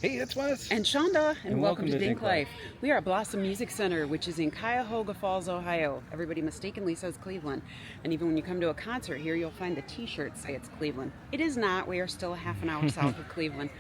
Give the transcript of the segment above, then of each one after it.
Hey, it's Wes. And Shonda, and welcome to Dink Life. Life. We are at Blossom Music Center, which is in Cuyahoga Falls, Ohio. Everybody mistakenly says Cleveland. And even when you come to a concert here, you'll find the t-shirts say it's Cleveland. It is not. We are still a half an hour south of Cleveland.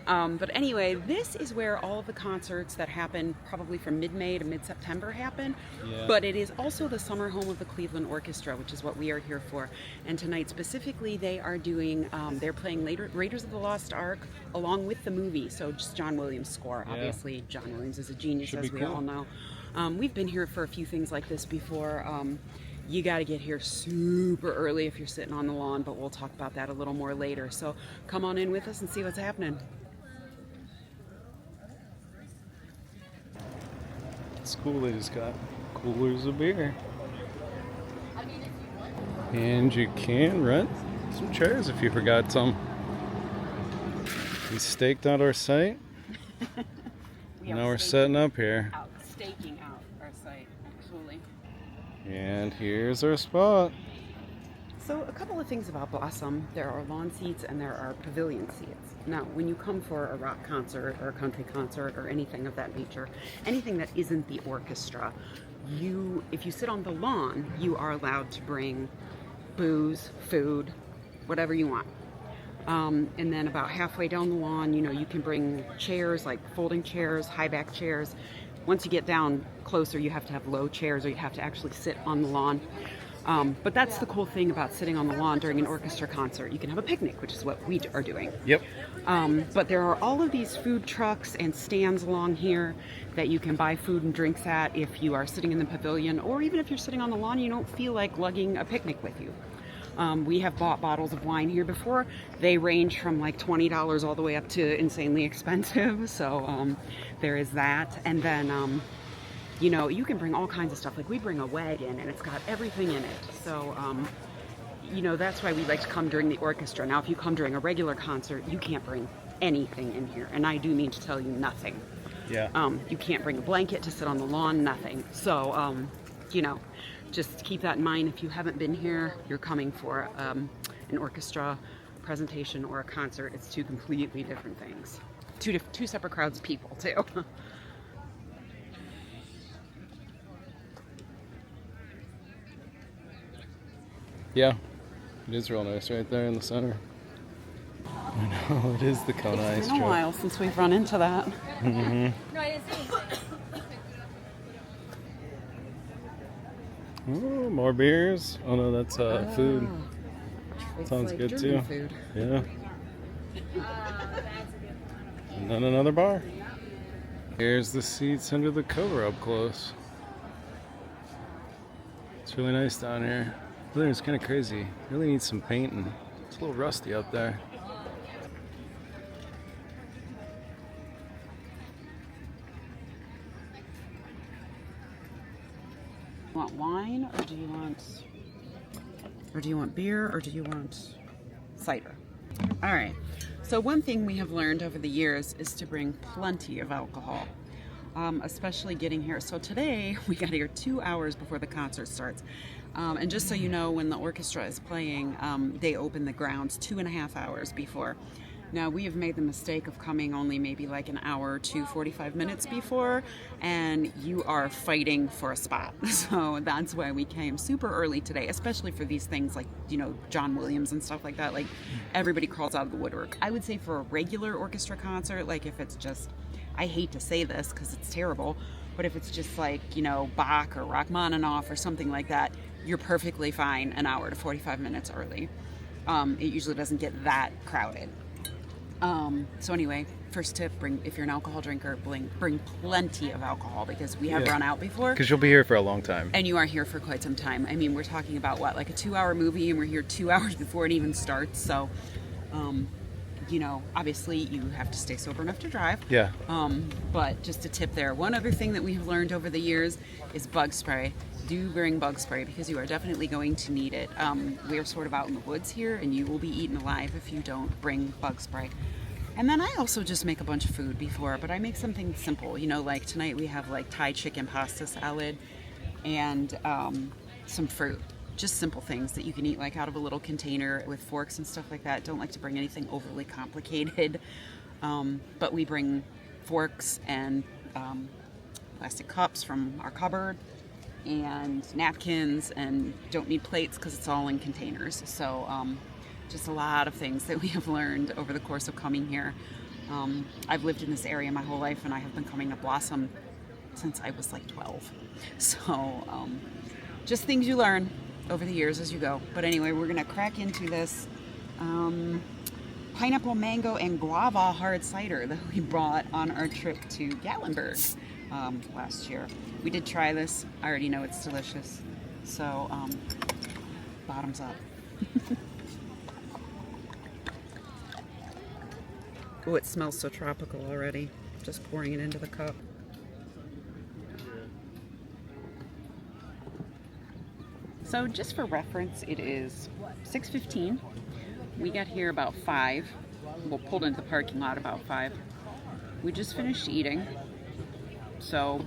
But anyway, this is where all of the concerts that happen probably from mid-May to mid-September happen. Yeah. But it is also the summer home of the Cleveland Orchestra, which is what we are here for. And tonight specifically, they are doing, they're playing Raiders of the Lost Ark along with the movie. So just John Williams' score. Yeah. Obviously, John Williams is a genius, Should as be we cool. all know. We've been here for a few things like this before. You got to get here super early if you're sitting on the lawn, but we'll talk about that a little more later. So come on in with us and see what's happening. It's cool they just got coolers of beer. And you can rent some chairs if you forgot some. We staked out our site. Now we're setting up here. Staking out our site, actually. And here's our spot. So a couple of things about Blossom. There are lawn seats and there are pavilion seats. Now, when you come for a rock concert or a country concert or anything of that nature, anything that isn't the orchestra, if you sit on the lawn, you are allowed to bring booze, food, whatever you want. And then about halfway down the lawn, you can bring chairs, like folding chairs, high back chairs. Once you get down closer, you have to have low chairs or you have to actually sit on the lawn. But that's the cool thing about sitting on the lawn during an orchestra concert. You can have a picnic, which is what we are doing. Yep. But there are all of these food trucks and stands along here that you can buy food and drinks at if you are sitting in the pavilion, or even if you're sitting on the lawn, you don't feel like lugging a picnic with you. We have bought bottles of wine here before. They range from like $20 all the way up to insanely expensive. So there is that. And then you can bring all kinds of stuff. Like we bring a wagon and it's got everything in it. So, that's why we like to come during the orchestra. Now, if you come during a regular concert, you can't bring anything in here. And I do mean to tell you nothing. Yeah. You can't bring a blanket to sit on the lawn, nothing. So, just keep that in mind. If you haven't been here, you're coming for an orchestra presentation or a concert. It's two completely different things. Two separate crowds of people, too. Yeah. It is real nice right there in the center. I know, it is the Kona Ice It's been a truck. while since we've run into that. Mm-hmm. No, I didn't see anything. Ooh, more beers. Oh no, that's food. It's Sounds like good German too. food. Yeah. That's a good one. And then another bar. Here's the seats under the cover up close. It's really nice down here. The weather's kind of crazy. Really needs some painting. It's a little rusty up there. You want wine, or do you want beer, or do you want cider? All right. So one thing we have learned over the years is to bring plenty of alcohol, especially getting here. So today we got here 2 hours before the concert starts. And just so you know, when the orchestra is playing, they open the grounds 2.5 hours before. Now, we have made the mistake of coming only maybe like an hour to 45 minutes before, and you are fighting for a spot. So that's why we came super early today, especially for these things like, John Williams and stuff like that. Like, everybody crawls out of the woodwork. I would say for a regular orchestra concert, like if it's just, I hate to say this because it's terrible, but if it's just like, Bach or Rachmaninoff or something like that, you're perfectly fine an hour to 45 minutes early. It usually doesn't get that crowded. So anyway, first tip, if you're an alcohol drinker, bring plenty of alcohol because we have run out before. Because you'll be here for a long time. And you are here for quite some time. I mean, we're talking about like a 2-hour movie and we're here 2 hours before it even starts. So, obviously you have to stay sober enough to drive. Yeah. But just a tip there. One other thing that we have learned over the years is bug spray. Do bring bug spray because you are definitely going to need it. We are sort of out in the woods here and you will be eaten alive if you don't bring bug spray. And then I also just make a bunch of food before, but I make something simple. Like tonight we have like Thai chicken pasta salad and some fruit. Just simple things that you can eat like out of a little container with forks and stuff like that. Don't like to bring anything overly complicated. But we bring forks and plastic cups from our cupboard and napkins, and don't need plates because it's all in containers. So just a lot of things that we have learned over the course of coming here. I've lived in this area my whole life, and I have been coming to Blossom since I was like 12. So just things you learn over the years as you go. But anyway, we're gonna crack into this pineapple, mango, and guava hard cider that we brought on our trip to Gatlinburg last year. We did try this. I already know it's delicious. So bottoms up. Oh, it smells so tropical already. Just pouring it into the cup. So just for reference, it is 6:15. We got here about 5. Well, pulled into the parking lot about 5. We just finished eating. So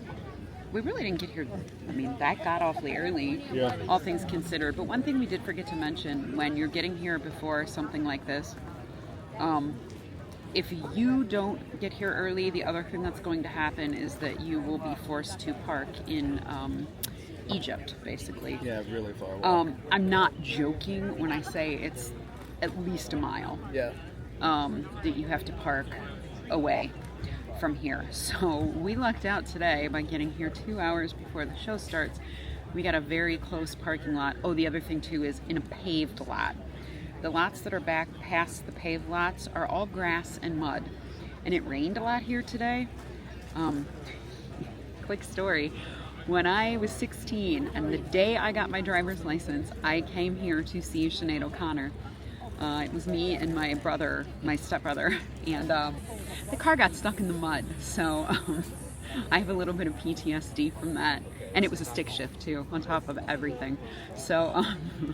we really didn't get here, I mean, that got awfully early, all things considered. But one thing we did forget to mention, when you're getting here before something like this, if you don't get here early, the other thing that's going to happen is that you will be forced to park in Egypt, basically. Yeah, really far away. I'm not joking when I say it's at least a mile. Yeah. That you have to park away from here. So we lucked out today by getting here 2 hours before the show starts. We got a very close parking lot. Oh, the other thing too is in a paved lot. The lots that are back past the paved lots are all grass and mud. And it rained a lot here today. Quick story. When I was 16 and the day I got my driver's license, I came here to see Sinead O'Connor. It was me and my brother, my stepbrother, and the car got stuck in the mud. So I have a little bit of PTSD from that. And it was a stick shift too, on top of everything. So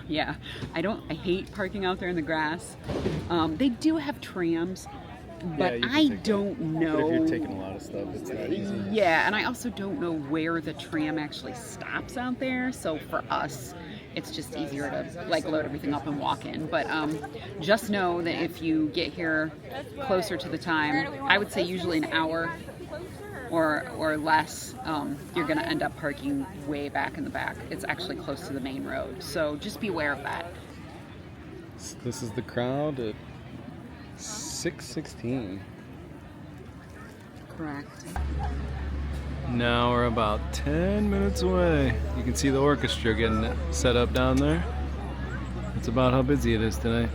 yeah, I hate parking out there in the grass. They do have trams, but I don't know. But if you're taking a lot of stuff, it's not easy. Yeah, and I also don't know where the tram actually stops out there. So for us, it's just easier to like load everything up and walk in. But just know that if you get here closer to the time, I would say usually an hour or less, you're going to end up parking way back in the back. It's actually close to the main road. So just be aware of that. This is the crowd at 6:16. Correct. Now we're about 10 minutes away. You can see the orchestra getting set up down there. That's about how busy it is today.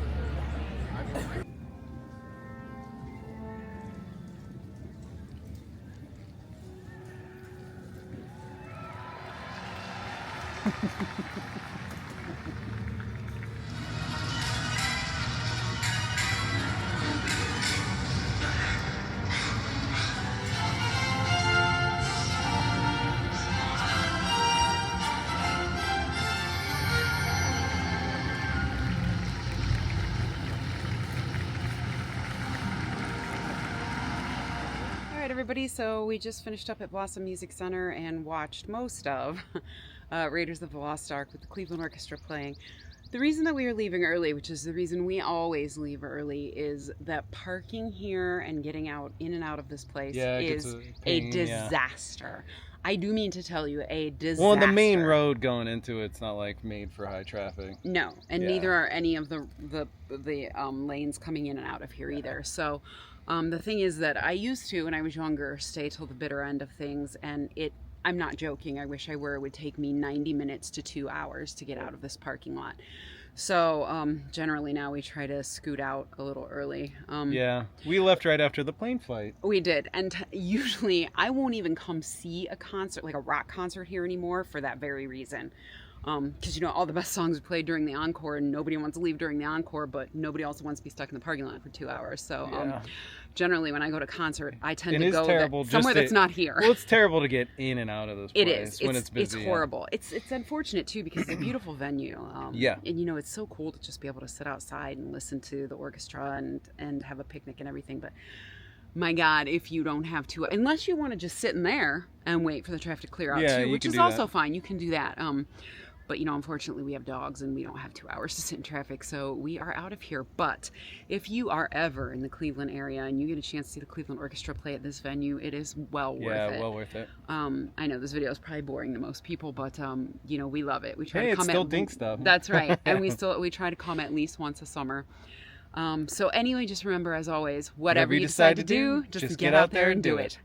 Everybody, so we just finished up at Blossom Music Center and watched most of Raiders of the Lost Ark with the Cleveland Orchestra playing. The reason that we are leaving early, which is the reason we always leave early, is that parking here and getting out in and out of this place is a disaster. I do mean to tell you, a disaster. Well, the main road going into it's not like made for high traffic. No, and neither are any of the lanes coming in and out of here either. So the thing is that I used to, when I was younger, stay till the bitter end of things, and I'm not joking, I wish I were, it would take me 90 minutes to 2 hours to get out of this parking lot. So generally now we try to scoot out a little early. Yeah, we left right after the plane fight. We did, and usually I won't even come see a concert, like a rock concert here anymore, for that very reason. Because all the best songs are played during the encore, and nobody wants to leave during the encore, but nobody also wants to be stuck in the parking lot for 2 hours. So generally when I go to concert, I tend to go somewhere that's not here. Well, it's terrible to get in and out of this place when it's busy. It's horrible. It's unfortunate too, because it's a beautiful venue. And it's so cool to just be able to sit outside and listen to the orchestra and have a picnic and everything. But my God, if you don't have to, unless you want to just sit in there and wait for the traffic to clear out too, which is also fine. You can do that. But, you know, unfortunately we have dogs and we don't have 2 hours to sit in traffic, so we are out of here. But if you are ever in the Cleveland area and you get a chance to see the Cleveland Orchestra play at this venue, it is well worth it. Yeah, well worth it. I know this video is probably boring to most people, but you know, we love it. We try Hey, to it's come still Dink stuff. That's right. And we try to come at least once a summer. So anyway, just remember, as always, whatever you decide to do, just get out there and do it.